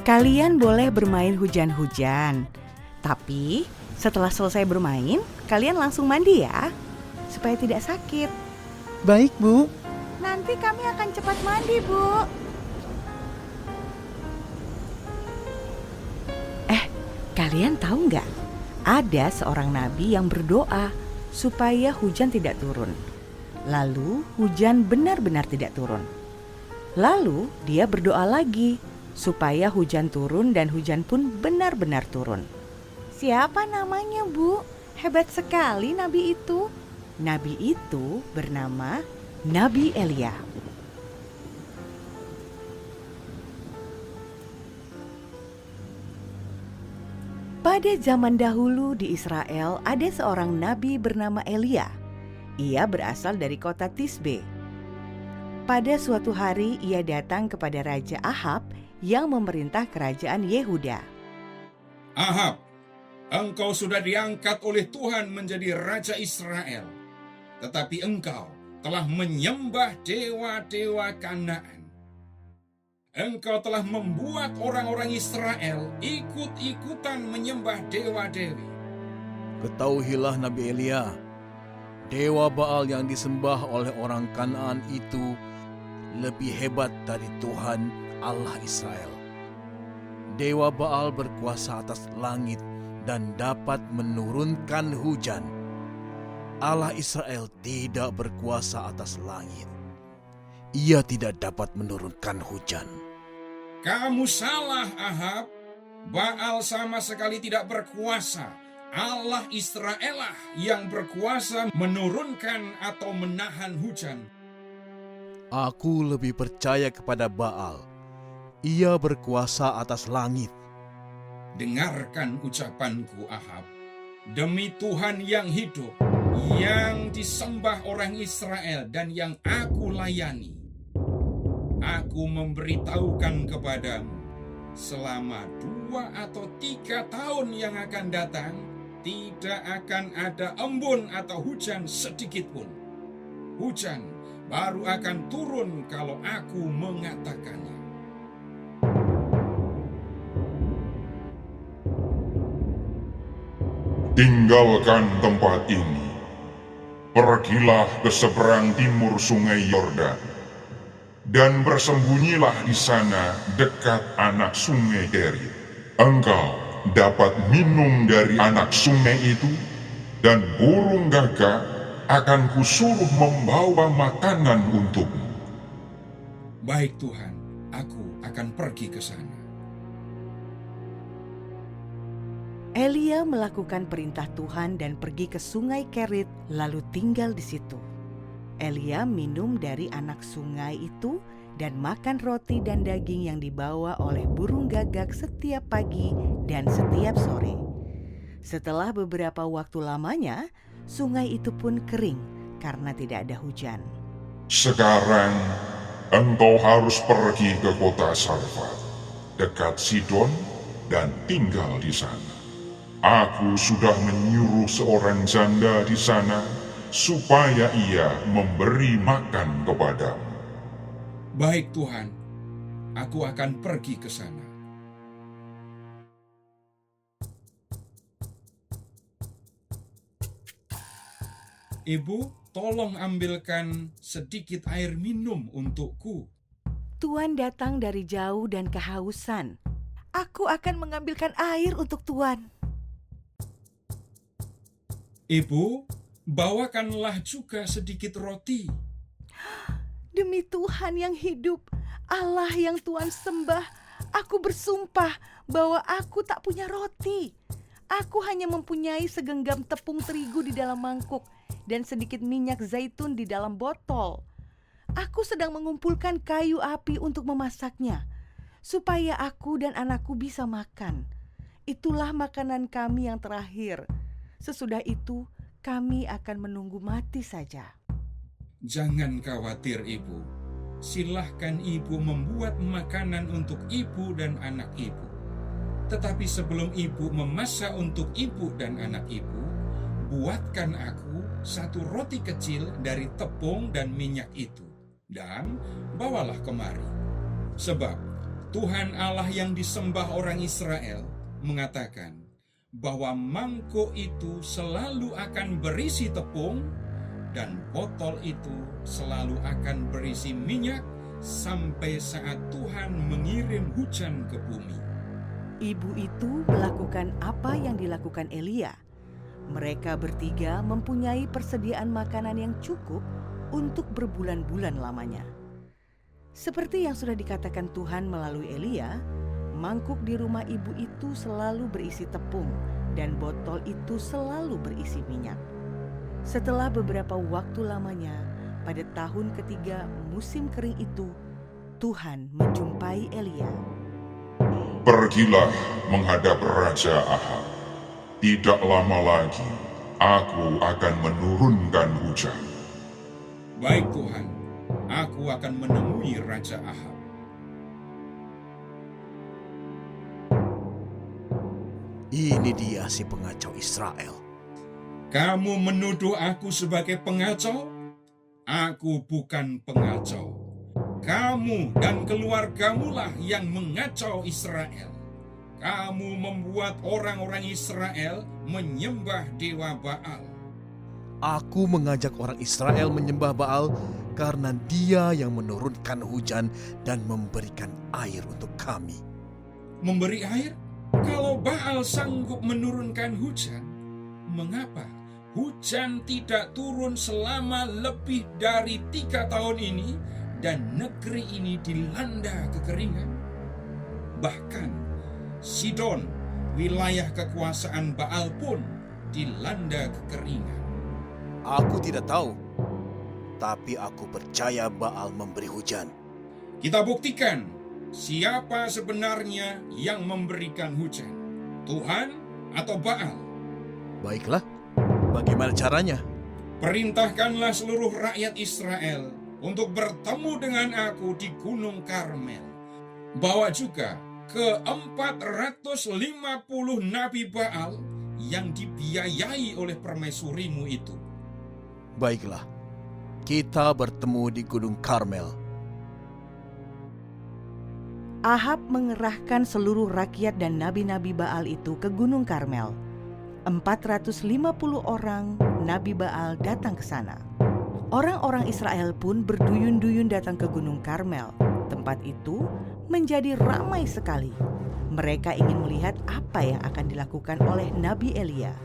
Kalian boleh bermain hujan-hujan, tapi setelah selesai bermain, kalian langsung mandi ya, supaya tidak sakit. Baik, Bu. Nanti kami akan cepat mandi, Bu. Kalian tahu nggak? Ada seorang nabi yang berdoa supaya hujan tidak turun. Lalu hujan benar-benar tidak turun. Lalu dia berdoa lagi supaya hujan turun dan hujan pun benar-benar turun. Siapa namanya, Bu? Hebat sekali nabi itu. Nabi itu bernama Nabi Elia. Pada zaman dahulu di Israel ada seorang nabi bernama Elia. Ia berasal dari kota Tisbe. Pada suatu hari ia datang kepada Raja Ahab yang memerintah kerajaan Yehuda. Ahab, engkau sudah diangkat oleh Tuhan menjadi Raja Israel. Tetapi engkau telah menyembah dewa-dewa Kanaan. Engkau telah membuat orang-orang Israel ikut-ikutan menyembah dewa-dewi. Ketahuilah Nabi Elia, dewa Baal yang disembah oleh orang Kanaan itu lebih hebat dari Tuhan Allah Israel. Dewa Baal berkuasa atas langit dan dapat menurunkan hujan. Allah Israel tidak berkuasa atas langit. Ia tidak dapat menurunkan hujan. Kamu salah, Ahab. Baal sama sekali tidak berkuasa. Allah Israel lah yang berkuasa menurunkan atau menahan hujan. Aku lebih percaya kepada Baal. Ia berkuasa atas langit. Dengarkan ucapanku, Ahab. Demi Tuhan yang hidup, yang disembah orang Israel dan yang aku layani, aku memberitahukan kepadamu, selama 2 atau 3 tahun yang akan datang, tidak akan ada embun atau hujan sedikit pun. Hujan baru akan turun kalau aku mengatakannya. Tinggalkan tempat ini. Pergilah ke seberang timur sungai Yordan. Dan bersembunyilah di sana dekat anak sungai Kerit. Engkau dapat minum dari anak sungai itu, dan burung gagak akan kusuruh membawa makanan untukmu. Baik Tuhan, aku akan pergi ke sana. Elia melakukan perintah Tuhan dan pergi ke sungai Kerit lalu tinggal di situ. Elia minum dari anak sungai itu dan makan roti dan daging yang dibawa oleh burung gagak setiap pagi dan setiap sore. Setelah beberapa waktu lamanya, sungai itu pun kering karena tidak ada hujan. Sekarang engkau harus pergi ke kota Sarfat, dekat Sidon, dan tinggal di sana. Aku sudah menyuruh seorang janda di sana supaya ia memberi makan kepadamu. Baik Tuhan, aku akan pergi ke sana. Ibu, tolong ambilkan sedikit air minum untukku. Tuan datang dari jauh dan kehausan. Aku akan mengambilkan air untuk Tuan. Ibu, bawakanlah juga sedikit roti. Demi Tuhan yang hidup, Allah yang Tuhan sembah, aku bersumpah bahwa aku tak punya roti. Aku hanya mempunyai segenggam tepung terigu di dalam mangkuk dan sedikit minyak zaitun di dalam botol. Aku sedang mengumpulkan kayu api untuk memasaknya, supaya aku dan anakku bisa makan. Itulah makanan kami yang terakhir. Sesudah itu, kami akan menunggu mati saja. Jangan khawatir, Ibu. Silahkan Ibu membuat makanan untuk Ibu dan anak Ibu. Tetapi sebelum Ibu memasak untuk Ibu dan anak Ibu, buatkan aku 1 roti kecil dari tepung dan minyak itu, dan bawalah kemari. Sebab Tuhan Allah yang disembah orang Israel mengatakan bahwa mangkuk itu selalu akan berisi tepung dan botol itu selalu akan berisi minyak sampai saat Tuhan mengirim hujan ke bumi. Ibu itu melakukan apa yang dilakukan Elia. Mereka bertiga mempunyai persediaan makanan yang cukup untuk berbulan-bulan lamanya. Seperti yang sudah dikatakan Tuhan melalui Elia, mangkuk di rumah ibu itu selalu berisi tepung dan botol itu selalu berisi minyak. Setelah beberapa waktu lamanya, pada tahun ketiga musim kering itu, Tuhan menjumpai Elia. Pergilah menghadap Raja Ahab. Tidak lama lagi, aku akan menurunkan hujan. Baik Tuhan, aku akan menemui Raja Ahab. Ini dia si pengacau Israel. Kamu menuduh aku sebagai pengacau? Aku bukan pengacau. Kamu dan keluargamulah yang mengacau Israel. Kamu membuat orang-orang Israel menyembah dewa Baal. Aku mengajak orang Israel menyembah Baal karena dia yang menurunkan hujan dan memberikan air untuk kami. Memberi air? Kalau Baal sanggup menurunkan hujan, mengapa hujan tidak turun selama lebih dari 3 tahun ini dan negeri ini dilanda kekeringan? Bahkan Sidon, wilayah kekuasaan Baal pun dilanda kekeringan. Aku tidak tahu, tapi aku percaya Baal memberi hujan. Kita buktikan siapa sebenarnya yang memberikan hujan, Tuhan atau Baal? Baiklah, bagaimana caranya? Perintahkanlah seluruh rakyat Israel untuk bertemu dengan aku di Gunung Karmel. Bawa juga ke 450 nabi Baal yang dibiayai oleh permaisurimu itu. Baiklah, kita bertemu di Gunung Karmel. Ahab mengerahkan seluruh rakyat dan nabi-nabi Baal itu ke Gunung Karmel. 450 orang nabi Baal datang ke sana. Orang-orang Israel pun berduyun-duyun datang ke Gunung Karmel. Tempat itu menjadi ramai sekali. Mereka ingin melihat apa yang akan dilakukan oleh Nabi Elia.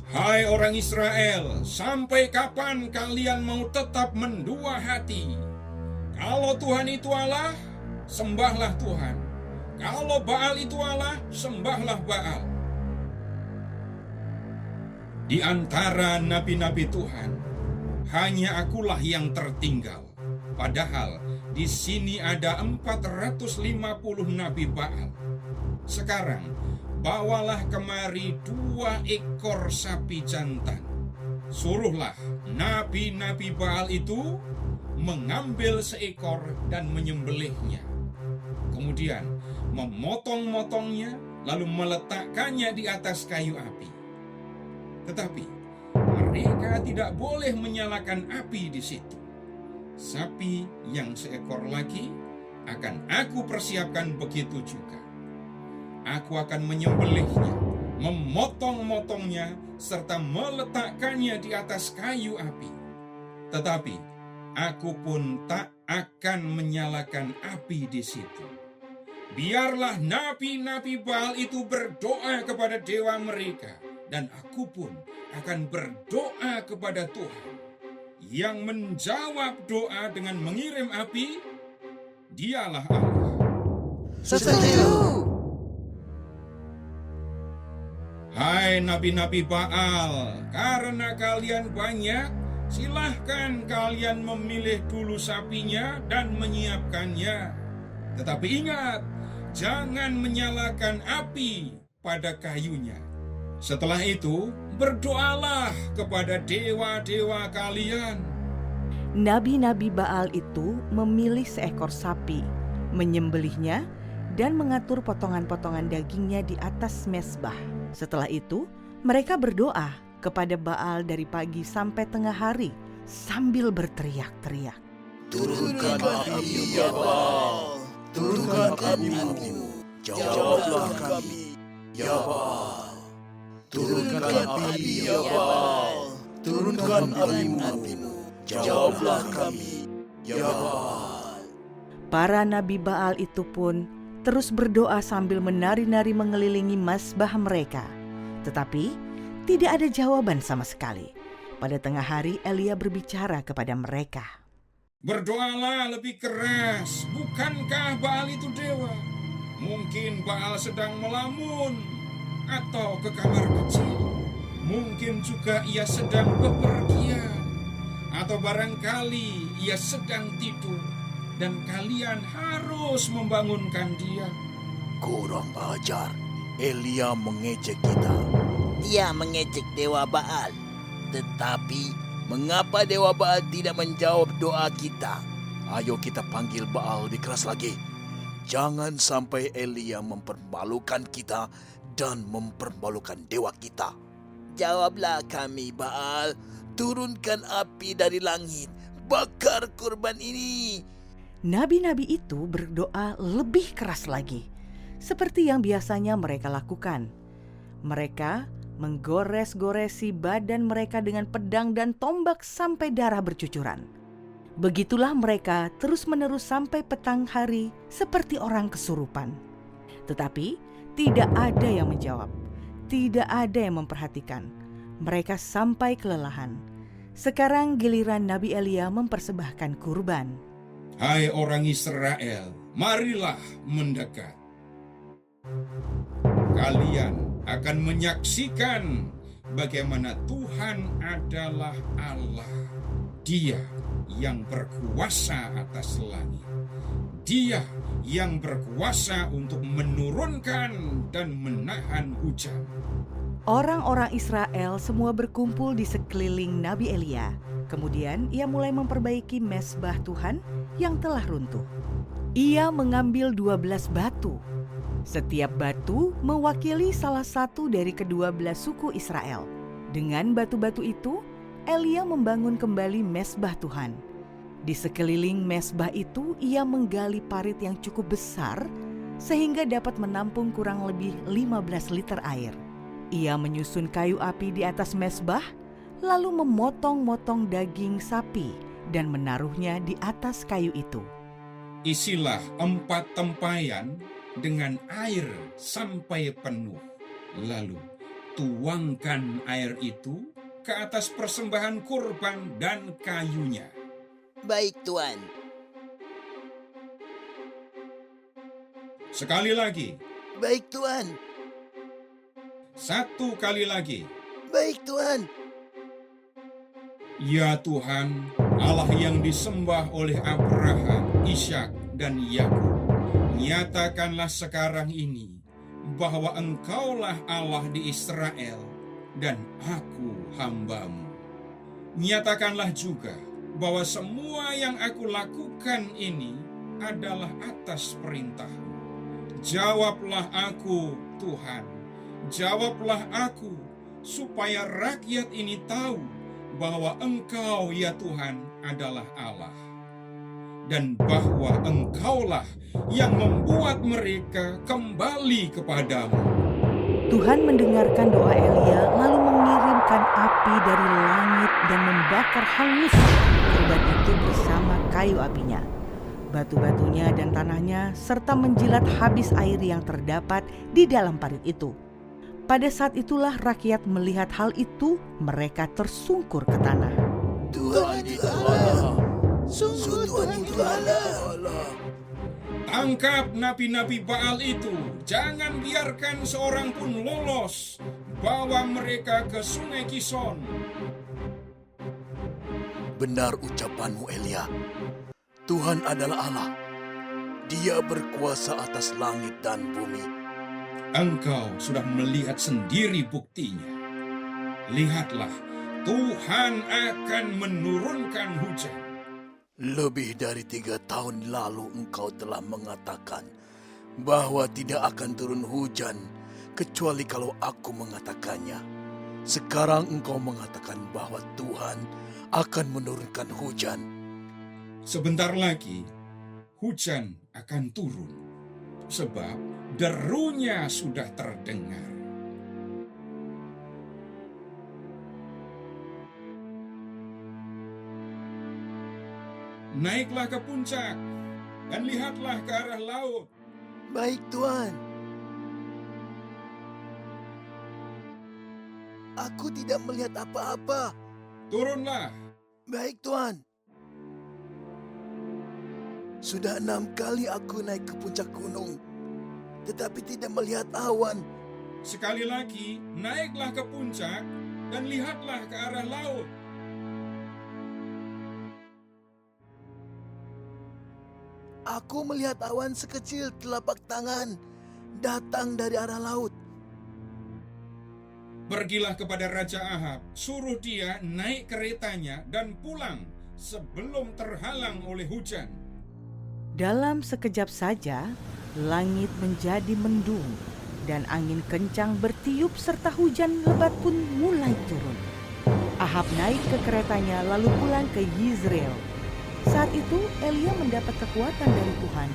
Hai orang Israel, sampai kapan kalian mau tetap mendua hati? Kalau Tuhan itu Allah, sembahlah Tuhan. Kalau Baal itu Allah, sembahlah Baal. Di antara nabi-nabi Tuhan, hanya akulah yang tertinggal. Padahal di sini ada 450 nabi Baal. Sekarang, bawalah kemari 2 ekor sapi jantan. Suruhlah nabi-nabi Baal itu mengambil seekor dan menyembelihnya. Kemudian memotong-motongnya lalu meletakkannya di atas kayu api. Tetapi mereka tidak boleh menyalakan api di situ. Sapi yang seekor lagi akan aku persiapkan begitu juga. Aku akan menyembelihnya, memotong-motongnya, serta meletakkannya di atas kayu api. Tetapi aku pun tak akan menyalakan api di situ. Biarlah nabi-nabi Baal itu berdoa kepada dewa mereka, dan aku pun akan berdoa kepada Tuhan. Yang menjawab doa dengan mengirim api, dialah Allah. Setuju. Hai nabi-nabi Baal, karena kalian banyak, silahkan kalian memilih dulu sapinya dan menyiapkannya. Tetapi ingat, jangan menyalakan api pada kayunya. Setelah itu, berdoalah kepada dewa-dewa kalian. Nabi-nabi Baal itu memilih seekor sapi, menyembelihnya, dan mengatur potongan-potongan dagingnya di atas mezbah. Setelah itu, mereka berdoa kepada Baal dari pagi sampai tengah hari sambil berteriak-teriak. Turunkan api ya Baal, turunkan api-Mu. Jawablah kami, ya Baal. Turunkan api, ya Baal. Turunkan api-Mu. Jawablah kami, ya Baal. Para nabi Baal itu pun terus berdoa sambil menari-nari mengelilingi mazbah mereka. Tetapi tidak ada jawaban sama sekali. Pada tengah hari Elia berbicara kepada mereka. Berdoalah lebih keras, bukankah Baal itu dewa? Mungkin Baal sedang melamun atau ke kamar kecil. Mungkin juga ia sedang bepergian, atau barangkali ia sedang tidur dan kalian harus membangunkan dia. Kurang ajar, Elia mengejek kita. Dia mengejek Dewa Baal. Tetapi mengapa Dewa Baal tidak menjawab doa kita? Ayo kita panggil Baal lebih keras lagi. Jangan sampai Elia mempermalukan kita dan mempermalukan dewa kita. Jawablah kami, Baal. Turunkan api dari langit. Bakar kurban ini. Nabi-nabi itu berdoa lebih keras lagi, seperti yang biasanya mereka lakukan. Mereka menggores-goresi badan mereka dengan pedang dan tombak sampai darah bercucuran. Begitulah mereka terus-menerus sampai petang hari seperti orang kesurupan. Tetapi tidak ada yang menjawab, tidak ada yang memperhatikan. Mereka sampai kelelahan. Sekarang giliran Nabi Elia mempersembahkan kurban. Hai orang Israel, marilah mendekat. Kalian akan menyaksikan bagaimana Tuhan adalah Allah. Dia yang berkuasa atas langit. Dia yang berkuasa untuk menurunkan dan menahan hujan. Orang-orang Israel semua berkumpul di sekeliling Nabi Elia. Kemudian ia mulai memperbaiki mezbah Tuhan yang telah runtuh. Ia mengambil 12 batu. Setiap batu mewakili salah satu dari kedua belas suku Israel. Dengan batu-batu itu, Elia membangun kembali mezbah Tuhan. Di sekeliling mezbah itu, ia menggali parit yang cukup besar sehingga dapat menampung kurang lebih 15 liter air. Ia menyusun kayu api di atas mezbah, lalu memotong-motong daging sapi dan menaruhnya di atas kayu itu. Isilah 4 tempayan dengan air sampai penuh. Lalu tuangkan air itu ke atas persembahan kurban dan kayunya. Baik, Tuan. Sekali lagi, Baik, Tuan. 1 kali lagi. Baik, Tuan. Ya Tuhan, Allah yang disembah oleh Abraham, Ishak, dan Yakub, nyatakanlah sekarang ini bahwa Engkaulah Allah di Israel dan aku hamba-Mu. Nyatakanlah juga bahwa semua yang aku lakukan ini adalah atas perintah-Mu. Jawablah aku, Tuhan. Jawablah aku, supaya rakyat ini tahu bahwa Engkau, ya Tuhan, adalah Allah. Dan bahwa Engkaulah yang membuat mereka kembali kepadamu. Tuhan mendengarkan doa Elia lalu mengirimkan api dari langit dan membakar hangus kurban itu bersama kayu apinya, batu-batunya dan tanahnya, serta menjilat habis air yang terdapat di dalam parit itu. Pada saat itulah rakyat melihat hal itu, mereka tersungkur ke tanah. Tuhan itu Allah. Sungguh Tuhan itu Allah. Tangkap nabi-nabi Baal itu, jangan biarkan seorang pun lolos. Bawa mereka ke sungai Kison. Benar ucapanmu, Elia. Tuhan adalah Allah. Dia berkuasa atas langit dan bumi. Engkau sudah melihat sendiri buktinya. Lihatlah, Tuhan akan menurunkan hujan. Lebih dari 3 tahun lalu engkau telah mengatakan bahwa tidak akan turun hujan kecuali kalau aku mengatakannya. Sekarang engkau mengatakan bahwa Tuhan akan menurunkan hujan. Sebentar lagi, hujan akan turun, sebab derunya sudah terdengar. Naiklah ke puncak dan lihatlah ke arah laut. Baik, Tuan. Aku tidak melihat apa-apa. Turunlah. Baik, Tuan. Sudah 6 kali aku naik ke puncak gunung, tetapi tidak melihat awan. Sekali lagi, naiklah ke puncak dan lihatlah ke arah laut. Aku melihat awan sekecil telapak tangan datang dari arah laut. Pergilah kepada Raja Ahab, suruh dia naik keretanya dan pulang sebelum terhalang oleh hujan. Dalam sekejap saja, langit menjadi mendung dan angin kencang bertiup serta hujan lebat pun mulai turun. Ahab naik ke keretanya lalu pulang ke Yizreel. Saat itu Elia mendapat kekuatan dari Tuhan.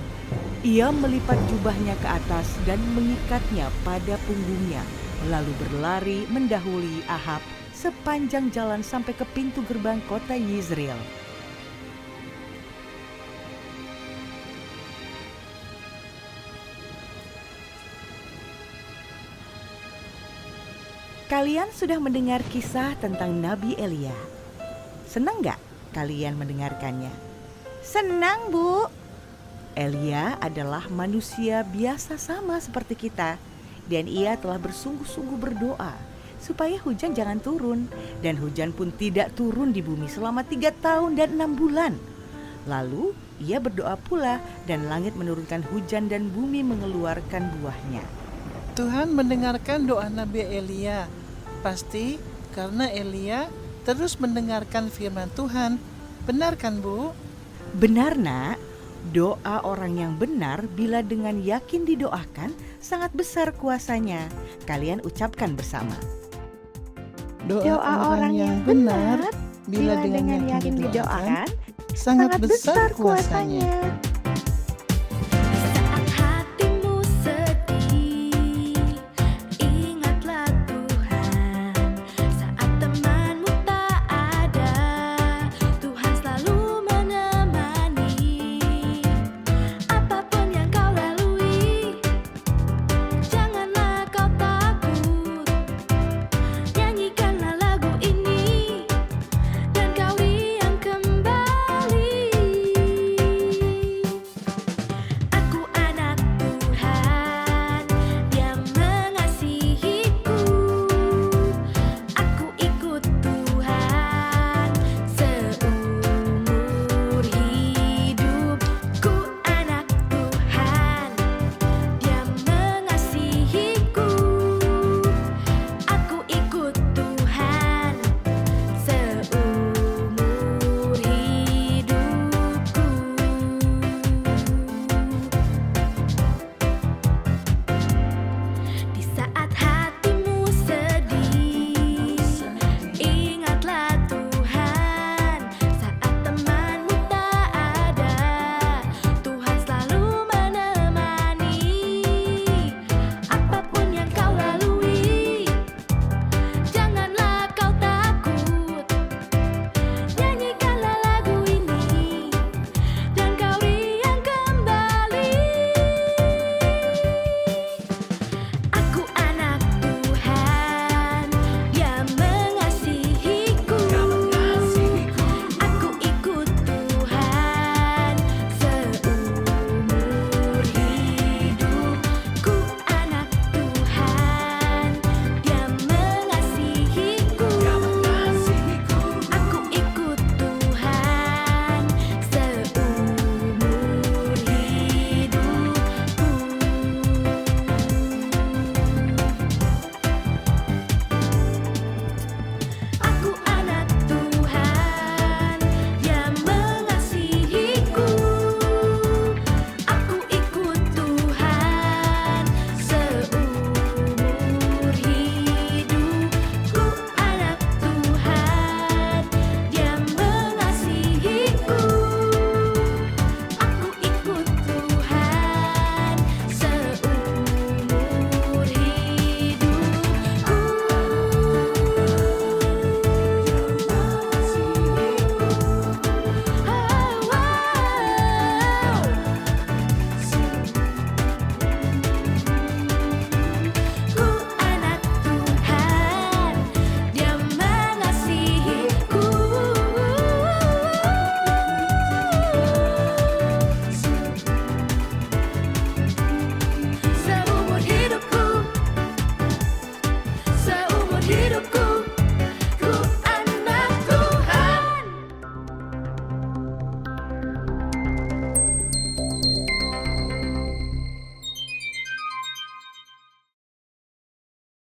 Ia melipat jubahnya ke atas dan mengikatnya pada punggungnya, lalu berlari mendahului Ahab sepanjang jalan sampai ke pintu gerbang kota Yizreel. Kalian sudah mendengar kisah tentang Nabi Elia. Senang gak kalian mendengarkannya? Senang, Bu. Elia adalah manusia biasa sama seperti kita. Dan ia telah bersungguh-sungguh berdoa supaya hujan jangan turun. Dan hujan pun tidak turun di bumi selama 3 tahun dan 6 bulan. Lalu ia berdoa pula dan langit menurunkan hujan dan bumi mengeluarkan buahnya. Tuhan mendengarkan doa Nabi Elia. Pasti karena Elia terus mendengarkan firman Tuhan. Benar kan, Bu? Benar, Nak. Doa orang yang benar bila dengan yakin didoakan sangat besar kuasanya. Kalian ucapkan bersama. Doa orang yang benar bila dengan yakin didoakan sangat besar kuasanya.